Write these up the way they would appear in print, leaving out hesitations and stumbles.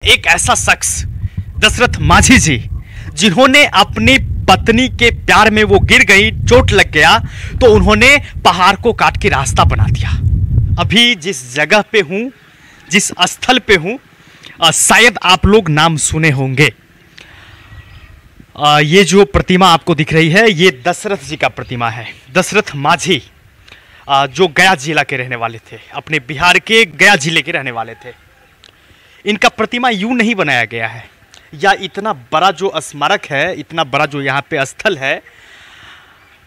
एक ऐसा शख्स दशरथ माझी जी, जिन्होंने अपनी पत्नी के प्यार में वो गिर गई, चोट लग गया तो उन्होंने पहाड़ को काट के रास्ता बना दिया। अभी जिस जगह पे हूं, जिस स्थल पे हूं, शायद आप लोग नाम सुने होंगे। ये जो प्रतिमा आपको दिख रही है, ये दशरथ जी का प्रतिमा है। दशरथ माझी जो गया जिला के रहने वाले थे, अपने बिहार के गया जिले के रहने वाले थे। इनका प्रतिमा यूं नहीं बनाया गया है, या इतना बड़ा जो स्मारक है, इतना बड़ा जो यहाँ पे स्थल है,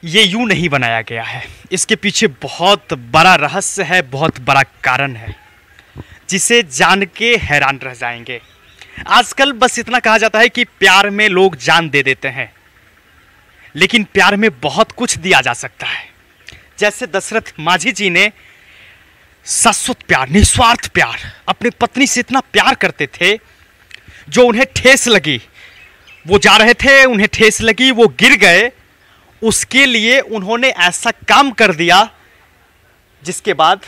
ये यूं नहीं बनाया गया है। इसके पीछे बहुत बड़ा रहस्य है, बहुत बड़ा कारण है, जिसे जान के हैरान रह जाएंगे। आजकल बस इतना कहा जाता है कि प्यार में लोग जान दे देते हैं, लेकिन प्यार में बहुत कुछ दिया जा सकता है। जैसे दशरथ माझी जी ने शाश्वत प्यार, निस्वार्थ प्यार, अपनी पत्नी से इतना प्यार करते थे, जो उन्हें ठेस लगी, वो जा रहे थे, उन्हें ठेस लगी, वो गिर गए, उसके लिए उन्होंने ऐसा काम कर दिया, जिसके बाद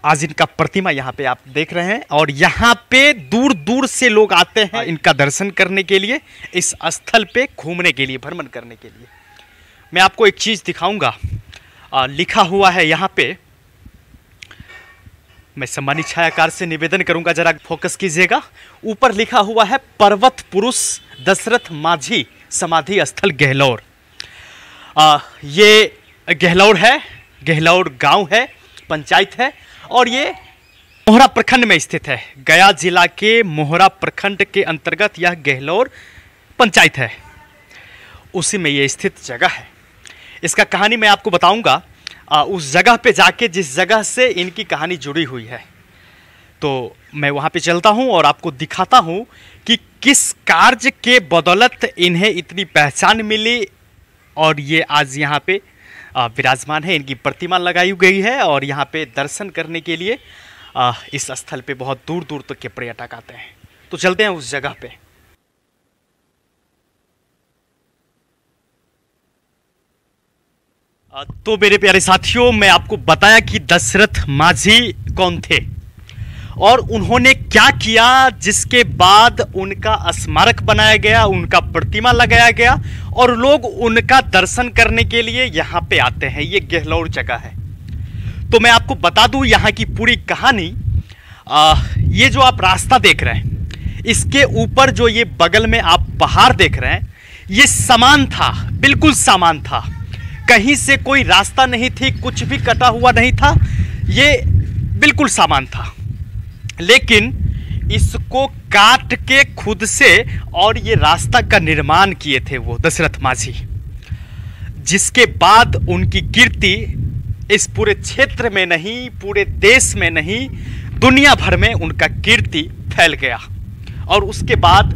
आज इनका प्रतिमा यहाँ पे आप देख रहे हैं। और यहाँ पे दूर दूर से लोग आते हैं इनका दर्शन करने के लिए, इस स्थल पे घूमने के लिए, भ्रमण करने के लिए। मैं आपको एक चीज़ दिखाऊंगा, लिखा हुआ है यहाँ पे। मैं सम्मानित छायाकार से निवेदन करूंगा, जरा फोकस कीजिएगा। ऊपर लिखा हुआ है पर्वत पुरुष दशरथ माझी समाधि स्थल गहलौर। ये गहलौर है, गहलौर गांव है, पंचायत है, और ये मोहरा प्रखंड में स्थित है। गया जिला के मोहरा प्रखंड के अंतर्गत यह गहलौर पंचायत है, उसी में ये स्थित जगह है। इसका कहानी मैं आपको बताऊंगा उस जगह पे जाके, जिस जगह से इनकी कहानी जुड़ी हुई है। तो मैं वहाँ पे चलता हूँ और आपको दिखाता हूँ कि किस कार्य के बदौलत इन्हें इतनी पहचान मिली, और ये आज यहाँ पे विराजमान है। इनकी प्रतिमा लगाई गई है, और यहाँ पे दर्शन करने के लिए इस स्थल पे बहुत दूर दूर तक के पर्यटक आते हैं। तो चलते हैं उस जगह पे। तो मेरे प्यारे साथियों, मैं आपको बताया कि दशरथ माझी कौन थे और उन्होंने क्या किया, जिसके बाद उनका स्मारक बनाया गया, उनका प्रतिमा लगाया गया, और लोग उनका दर्शन करने के लिए यहाँ पे आते हैं। ये गहलौर जगह है। तो मैं आपको बता दूं यहाँ की पूरी कहानी। ये जो आप रास्ता देख रहे हैं, इसके ऊपर जो ये बगल में आप पहाड़ देख रहे हैं, ये समान था, बिल्कुल समान था। कहीं से कोई रास्ता नहीं थी, कुछ भी कटा हुआ नहीं था, ये बिल्कुल सामान था। लेकिन इसको काट के खुद से और ये रास्ता का निर्माण किए थे वो दशरथ माझी, जिसके बाद उनकी कीर्ति इस पूरे क्षेत्र में नहीं, पूरे देश में नहीं, दुनिया भर में उनका कीर्ति फैल गया। और उसके बाद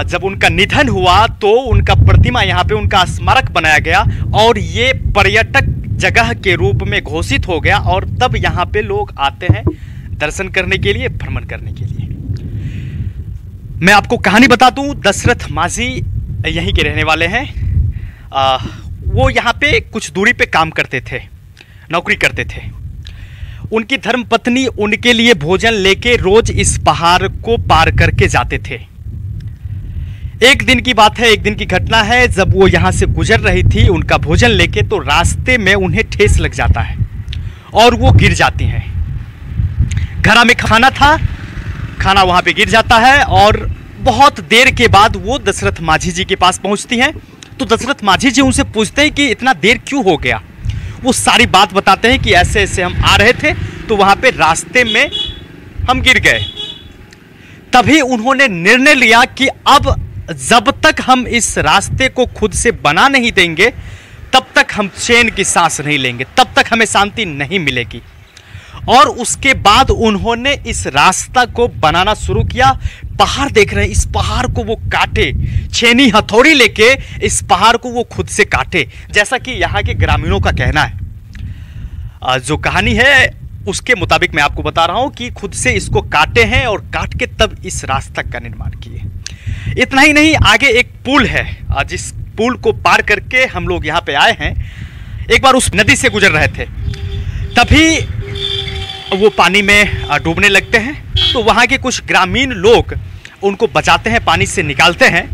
जब उनका निधन हुआ तो उनका प्रतिमा यहाँ पे, उनका स्मारक बनाया गया, और ये पर्यटक जगह के रूप में घोषित हो गया। और तब यहाँ पे लोग आते हैं दर्शन करने के लिए, भ्रमण करने के लिए। मैं आपको कहानी बता दूं, दशरथ माझी यहीं के रहने वाले हैं। वो यहाँ पे कुछ दूरी पे काम करते थे, नौकरी करते थे। उनकी धर्मपत्नी उनके लिए भोजन लेके रोज इस पहाड़ को पार करके जाते थे। एक दिन की बात है, एक दिन की घटना है, जब वो यहाँ से गुजर रही थी उनका भोजन लेके, तो रास्ते में उन्हें ठेस लग जाता है और वो गिर जाती हैं। घरा में खाना था, खाना वहाँ पे गिर जाता है, और बहुत देर के बाद वो दशरथ माझी जी के पास पहुँचती हैं। तो दशरथ माझी जी उनसे पूछते हैं कि इतना देर क्यों हो गया। वो सारी बात बताते हैं कि ऐसे ऐसे हम आ रहे थे, तो वहाँ पे रास्ते में हम गिर गए। तभी उन्होंने निर्णय लिया कि अब जब तक हम इस रास्ते को खुद से बना नहीं देंगे, तब तक हम चैन की सांस नहीं लेंगे, तब तक हमें शांति नहीं मिलेगी। और उसके बाद उन्होंने इस रास्ता को बनाना शुरू किया। पहाड़ देख रहे हैं, इस पहाड़ को वो काटे, छेनी हथौड़ी लेके इस पहाड़ को वो खुद से काटे, जैसा कि यहाँ के ग्रामीणों का कहना है। जो कहानी है उसके मुताबिक मैं आपको बता रहा हूँ कि खुद से इसको काटे हैं, और काट के तब इस रास्ता का निर्माण किए। इतना ही नहीं, आगे एक पुल है, जिस पुल को पार करके हम लोग यहाँ पे आए हैं। एक बार उस नदी से गुजर रहे थे, तभी वो पानी में डूबने लगते हैं। तो वहाँ के कुछ ग्रामीण लोग उनको बचाते हैं, पानी से निकालते हैं।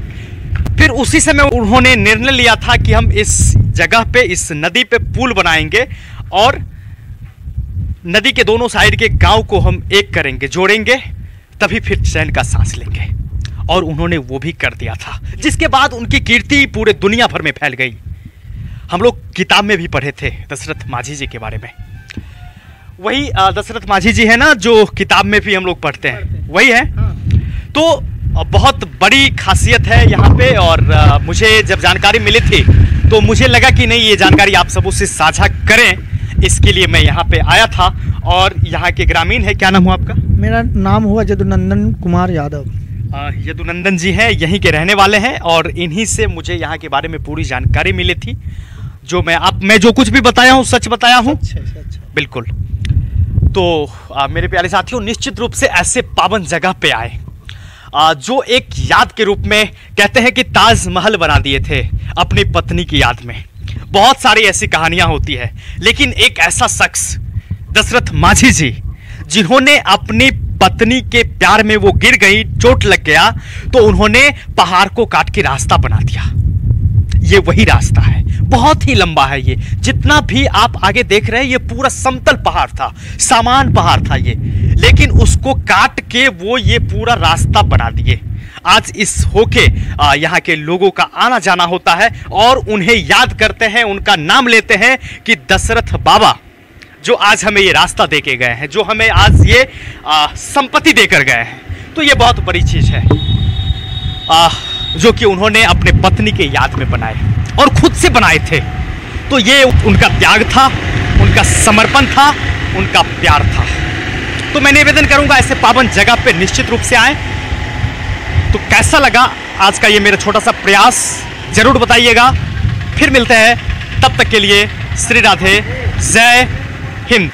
फिर उसी समय उन्होंने निर्णय लिया था कि हम इस जगह पे, इस नदी पे पुल बनाएंगे और नदी के दोनों साइड के गांव को हम एक करेंगे, जोड़ेंगे, तभी फिर चैन का सांस लेंगे। और उन्होंने वो भी कर दिया था, जिसके बाद उनकी कीर्ति पूरे दुनिया भर में फैल गई। हम लोग किताब में भी पढ़े थे दशरथ माझी जी के बारे में। वही दशरथ माझी जी है ना, जो किताब में भी हम लोग पढ़ते हैं, वही है। तो बहुत बड़ी खासियत है यहाँ पे। और मुझे जब जानकारी मिली थी तो मुझे लगा कि नहीं, ये जानकारी आप सबों से साझा करें, इसके लिए मैं यहाँ पे आया था। और यहाँ के ग्रामीण है, क्या नाम हुआ आपका? मेरा नाम हुआ यदुनंदन कुमार यादव। यदुनंदन जी हैं, यहीं के रहने वाले हैं और इन्हीं से मुझे यहाँ के बारे में पूरी जानकारी मिली थी। जो मैं जो कुछ भी बताया हूँ सच बताया हूँ। अच्छा। बिल्कुल। तो मेरे प्यारे साथियों, निश्चित रूप से ऐसे पावन जगह पे आए जो एक याद के रूप में, कहते हैं कि ताजमहल बना दिए थे अपनी पत्नी की याद में। बहुत सारी ऐसी कहानियां होती है, लेकिन एक ऐसा शख्स दशरथ माझी जी, जिन्होंने अपनी पत्नी के प्यार में, वो गिर गई, चोट लग गया, तो उन्होंने पहाड़ को काट के रास्ता बना दिया। ये वही रास्ता है, बहुत ही लंबा है ये। जितना भी आप आगे देख रहे हैं, ये पूरा समतल पहाड़ था, सामान पहाड़ था ये, लेकिन उसको काट के वो ये पूरा रास्ता बना दिए। आज इस होके यहाँ के लोगों का आना जाना होता है और उन्हें याद करते हैं, उनका नाम लेते हैं कि दशरथ बाबा जो आज हमें ये रास्ता दे के गए हैं, जो हमें आज ये संपत्ति देकर गए हैं। तो ये बहुत बड़ी चीज है जो कि उन्होंने अपने पत्नी के याद में बनाए और खुद से बनाए थे। तो ये उनका त्याग था, उनका समर्पण था, उनका प्यार था। तो मैं निवेदन करूंगा ऐसे पावन जगह पे निश्चित रूप से आए। तो कैसा लगा आज का ये मेरा छोटा सा प्रयास, जरूर बताइएगा। फिर मिलते हैं, तब तक के लिए श्री राधे, जय हिंद।